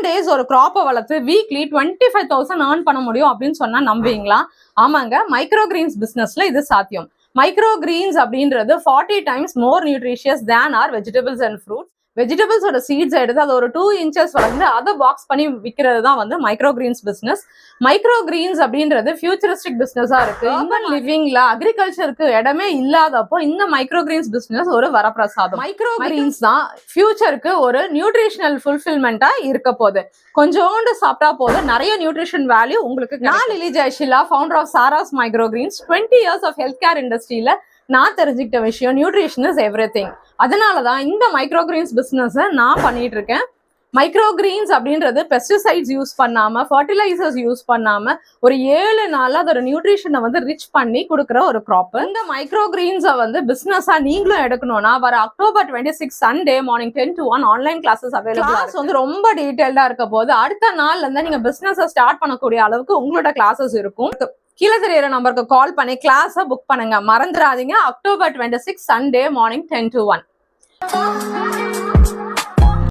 days ஒரு crop வளர்த்து weekly 25,000 earn பண்ண முடியும் அப்படின்னு சொன்னா நம்புவீங்களா? ஆமாங்க, மைக்ரோ கிரீன்ஸ் பிசினஸ்ல இது சாத்தியம். மைக்ரோ கிரீன்ஸ் அப்படின்றது 40 times more nutritious than our vegetables and fruits. வெஜிடபிள்ஸோட சீட்ஸ் எடுத்து அதை ஒரு 2 inches வளர்ந்து அதை பாக்ஸ் பண்ணி விற்கிறது தான் வந்து micro Green's business. Micro Green's அப்படின்றது ஃபியூச்சரிஸ்டிக் பிசினஸா இருக்கு. அர்பன் லிவிங்ல அக்ரிகல்ச்சருக்கு இடமே இல்லாதப்போ இந்த மைக்ரோ கிரீன்ஸ் பிசினஸ் ஒரு வரப்பிரசாதம். மைக்ரோ கிரீன்ஸ் தான் ஃபியூச்சருக்கு ஒரு நியூட்ரிஷனல் ஃபுல்ஃபில்மெண்டா இருக்க போகுது. கொஞ்சோண்டு சாப்பிட்டா போதும், நிறைய நியூட்ரிஷன் வேல்யூ உங்களுக்கு. நான் Lily Jayasheela, founder of Sara's micro greens. 20 years of health care இண்டஸ்ட்ரியில நான் தெரிஞ்சுக்கிட்ட விஷயம் நியூட்ரிஷன் இஸ் எவ்ரிதிங். அதனாலதான் இந்த மைக்ரோ கிரீன்ஸ் பிசினஸ் நான் பண்ணிட்டு இருக்கேன். மைக்ரோ கிரீன்ஸ் அப்படின்றது பெஸ்டிசைட்ஸ் யூஸ் பண்ணாம, ஃபர்டிலைசர்ஸ் யூஸ் பண்ணாம ஒரு 7 நாள் அதோட நியூட்ரிஷனை வந்து ரிச் பண்ணி கொடுக்குற ஒரு கிராப். இந்த மைக்ரோ கிரீன்ஸை வந்து பிசினஸா நீங்களும் எடுக்கணும்னா வர October 26 Sunday morning 10 to 1 online classes available வந்து ரொம்ப டீடைல்டா இருக்க போது. அடுத்த நாள்ல இருந்து நீங்க பிசினஸை ஸ்டார்ட் பண்ணக்கூடிய அளவுக்கு உங்களோட கிளாஸஸ் இருக்கும். கீழே தெரியுற நம்பருக்கு கால் பண்ணி கிளாஸை புக் பண்ணுங்க. மறந்துடாதீங்க, October 26 சண்டே மார்னிங் 10 to 1.